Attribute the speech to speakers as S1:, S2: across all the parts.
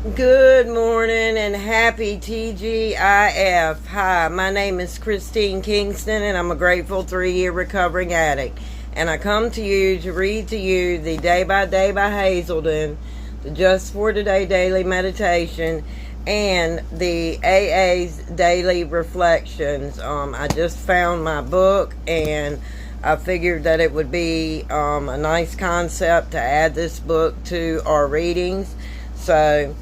S1: Good morning and happy TGIF. Hi, my name is Christine Kingston and I'm a grateful 3-year recovering addict. And I come to you to read to you the Day by Day by Hazelden, the Just for Today Daily Meditation, and the AA's Daily Reflections. I just found my book and I figured that it would be a nice concept to add this book to our readings. So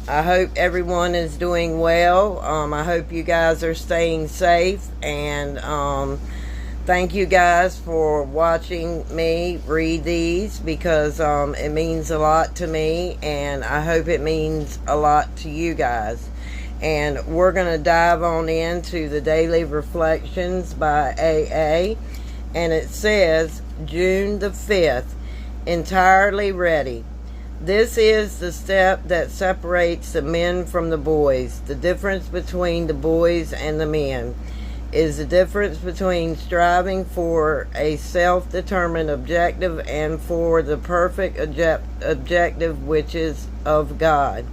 S1: I hope everyone is doing well. I hope you guys are staying safe, and thank you guys for watching me read these, because it means a lot to me, and I hope it means a lot to you guys. And we're going to dive on into the Daily Reflections by AA, and it says, June the 5th, entirely ready. This is the step that separates the men from the boys. The difference between the boys and the men is the difference between striving for a self-determined objective and for the perfect objective, which is of God.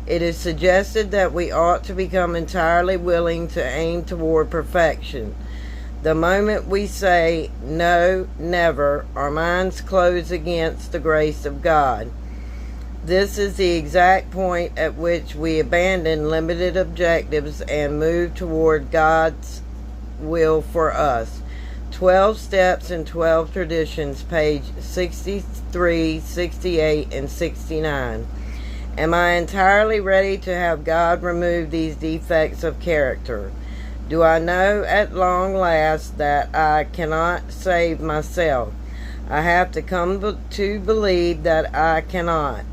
S1: It is suggested that we ought to become entirely willing to aim toward perfection. The moment we say, no, never, our minds close against the grace of God. This is the exact point at which we abandon limited objectives and move toward God's will for us. 12 Steps and 12 Traditions, page 63, 68, and 69. Am I entirely ready to have God remove these defects of character? Do I know at long last that I cannot save myself? I have to come to believe that I cannot.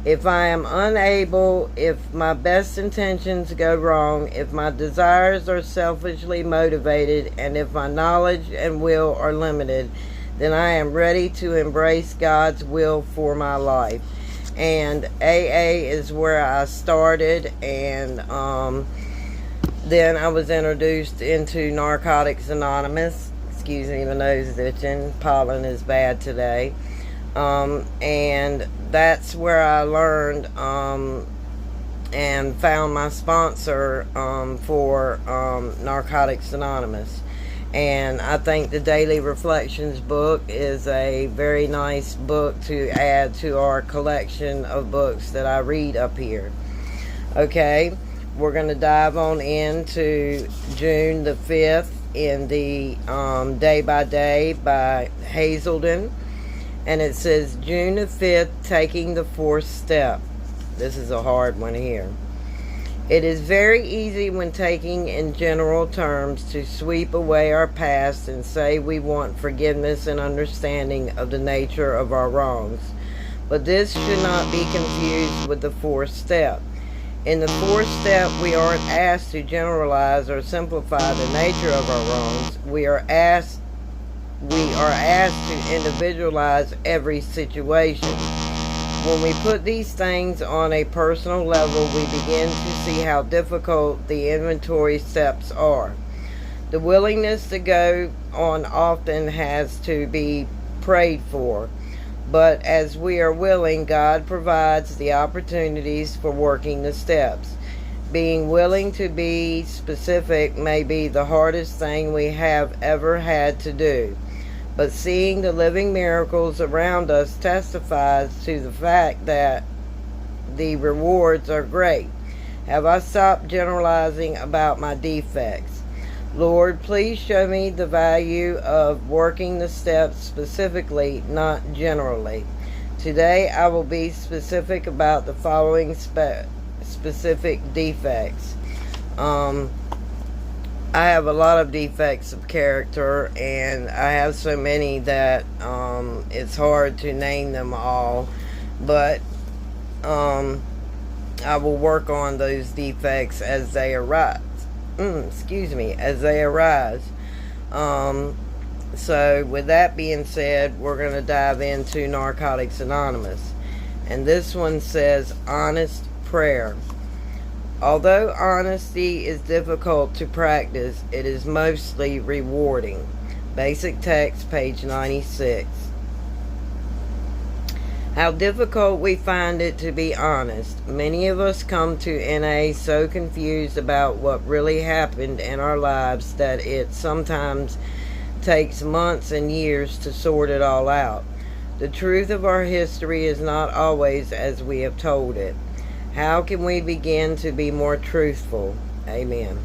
S1: If I am unable, if my best intentions go wrong, if my desires are selfishly motivated, and if my knowledge and will are limited, then I am ready to embrace God's will for my life. And AA is where I started, and then I was introduced into Narcotics Anonymous. Excuse me, my nose is itching. Pollen is bad today. And that's where I learned and found my sponsor for Narcotics Anonymous. And I think the Daily Reflections book is a very nice book to add to our collection of books that I read up here. Okay, we're going to dive on into June the 5th in the Day by Day by Hazelden. And it says, June the 5th, taking the 4th step. This is a hard one here. It is very easy when taking in general terms to sweep away our past and say we want forgiveness and understanding of the nature of our wrongs. But this should not be confused with the 4th step. In the 4th step, we aren't asked to generalize or simplify the nature of our wrongs. We are asked to individualize every situation. When we put these things on a personal level, we begin to see how difficult the inventory steps are. The willingness to go on often has to be prayed for, but as we are willing, God provides the opportunities for working the steps. Being willing to be specific may be the hardest thing we have ever had to do. But seeing the living miracles around us testifies to the fact that the rewards are great. Have I stopped generalizing about my defects? Lord, please show me the value of working the steps specifically, not generally. Today I will be specific about the following specific defects. I have a lot of defects of character, and I have so many that it's hard to name them all, but I will work on those defects as they arise. As they arise. So with that being said, we're going to dive into Narcotics Anonymous, and this one says honest prayer. Although honesty is difficult to practice, it is mostly rewarding. Basic text, page 96. How difficult we find it to be honest. Many of us come to NA so confused about what really happened in our lives that it sometimes takes months and years to sort it all out. The truth of our history is not always as we have told it. How can we begin to be more truthful? Amen.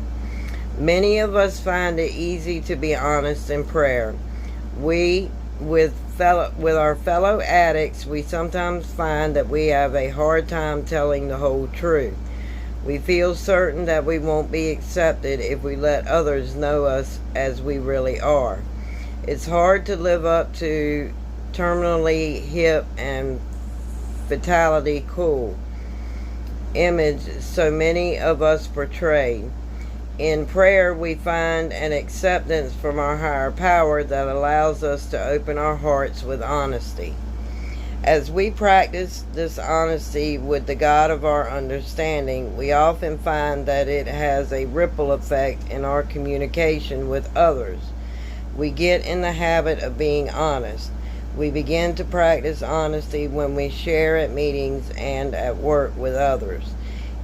S1: Many of us find it easy to be honest in prayer. With our fellow addicts, we sometimes find that we have a hard time telling the whole truth. We feel certain that we won't be accepted if we let others know us as we really are. It's hard to live up to terminally hip and fatality cool image so many of us portray. In prayer, we find an acceptance from our higher power that allows us to open our hearts with honesty. As we practice this honesty with the God of our understanding, we often find that it has a ripple effect in our communication with others. We get in the habit of being honest. We begin to practice honesty when we share at meetings and at work with others.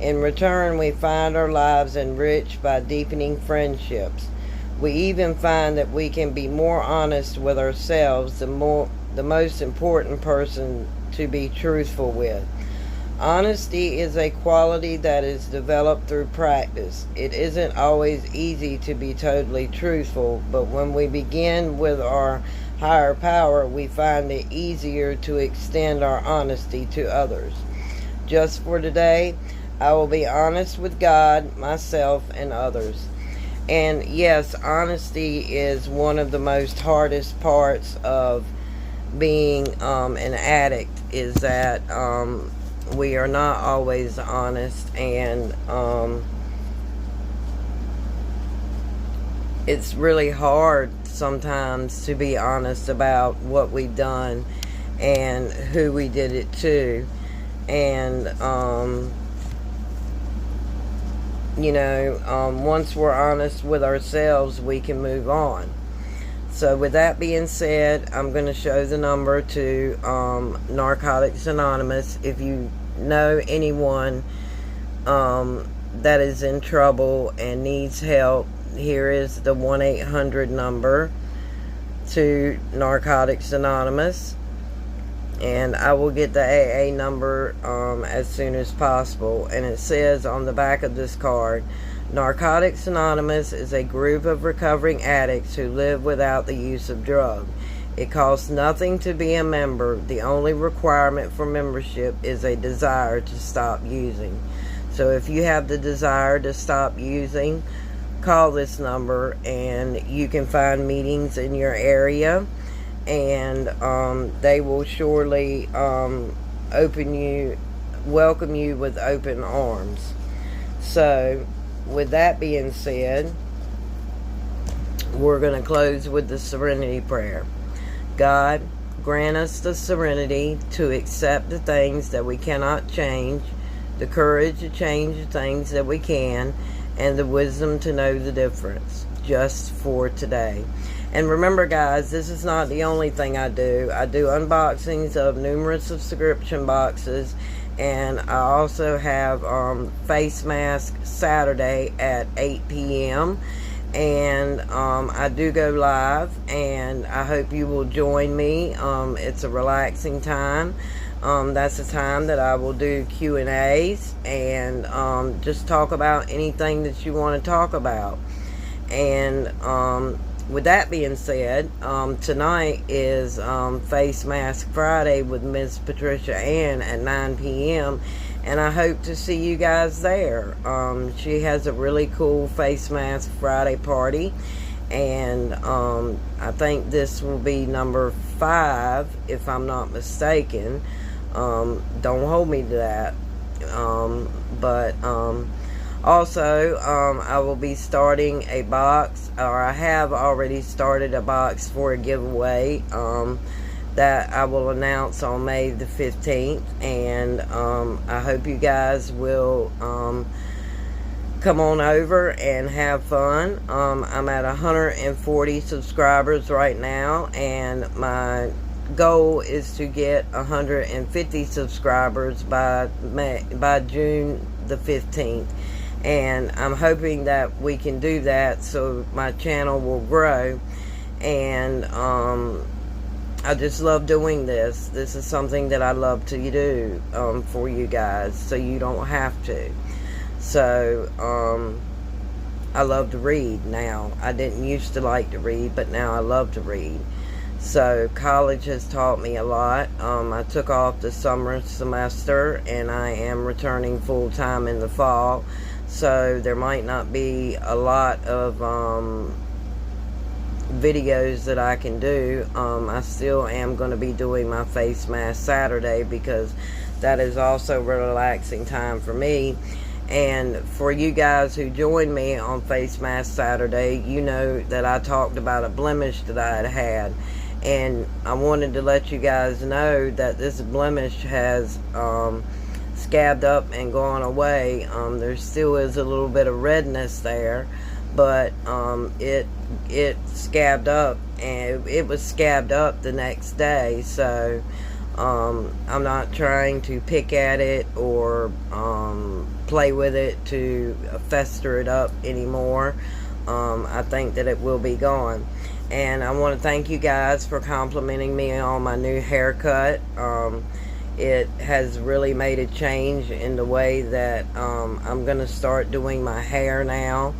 S1: In return, we find our lives enriched by deepening friendships. We even find that we can be more honest with ourselves, the most important person to be truthful with. Honesty is a quality that is developed through practice. It isn't always easy to be totally truthful, but when we begin with our higher power, we find it easier to extend our honesty to others. Just for today, I will be honest with God, myself, and others. And yes, honesty is one of the most hardest parts of being an addict, is that we are not always honest, and it's really hard sometimes to be honest about what we've done and who we did it to. And once we're honest with ourselves, we can move on. So with that being said, I'm going to show the number to Narcotics Anonymous. If you know anyone that is in trouble and needs help, here is the 1-800 number to Narcotics Anonymous. And I will get the AA number as soon as possible. And it says on the back of this card, Narcotics Anonymous is a group of recovering addicts who live without the use of drugs. It costs nothing to be a member. The only requirement for membership is a desire to stop using. So if you have the desire to stop using, call this number and you can find meetings in your area. And they will surely welcome you with open arms. So with that being said, we're going to close with the serenity prayer. God, grant us the serenity to accept the things that we cannot change, the courage to change the things that we can, and the wisdom to know the difference, just for today. And remember, guys, this is not the only thing I do. I do unboxings of numerous subscription boxes, and I also have face mask Saturday at 8 p.m. And I do go live, and I hope you will join me. It's a relaxing time. That's the time that I will do Q&As and just talk about anything that you want to talk about. And with that being said, tonight is Face Mask Friday with Miss Patricia Ann at 9 p.m. And I hope to see you guys there. She has a really cool Face Mask Friday party. And I think this will be number 5, if I'm not mistaken. Don't hold me to that. Also, I will be starting a box, or I have already started a box for a giveaway that I will announce on May the 15th. And I hope you guys will come on over and have fun. I'm at 140 subscribers right now, and my goal is to get 150 subscribers by June the 15th. And I'm hoping that we can do that so my channel will grow. And I just love doing this. This is something that I love to do for you guys, so you don't have to. So I love to read now. I didn't used to like to read, but now I love to read. So college has taught me a lot. I took off the summer semester, and I am returning full-time in the fall. So there might not be a lot of videos that I can do. I still am going to be doing my face mask Saturday, because that is also a relaxing time for me. And for you guys who joined me on Face Mask Saturday, you know that I talked about a blemish that I had had. And I wanted to let you guys know that this blemish has scabbed up and gone away. There still is a little bit of redness there, but it scabbed up, and it was scabbed up the next day. So I'm not trying to pick at it or play with it to fester it up anymore. I think that it will be gone. And I want to thank you guys for complimenting me on my new haircut. It has really made a change in the way that I'm going to start doing my hair now,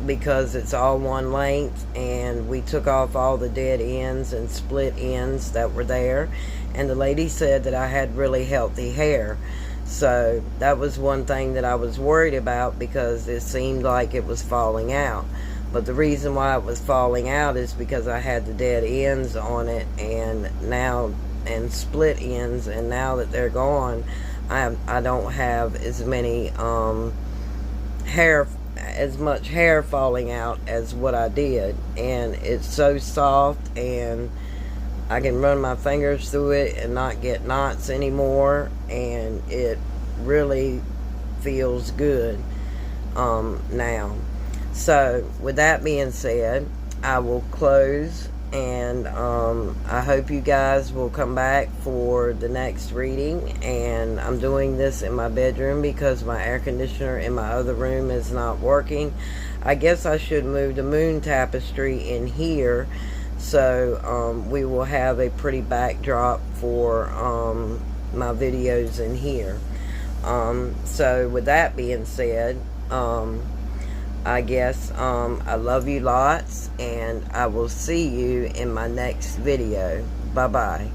S1: because it's all one length, and we took off all the dead ends and split ends that were there, and the lady said that I had really healthy hair. So that was one thing that I was worried about, because it seemed like it was falling out. But the reason why it was falling out is because I had the dead ends on it, and split ends, and now that they're gone, I don't have as many as much hair falling out as what I did. And it's so soft, and I can run my fingers through it and not get knots anymore, and it really feels good now. So with that being said, I will close, and I hope you guys will come back for the next reading. And I'm doing this in my bedroom because my air conditioner in my other room is not working. I guess I should move the moon tapestry in here, so we will have a pretty backdrop for my videos in here. So with that being said, I guess I love you lots, and I will see you in my next video. Bye-bye.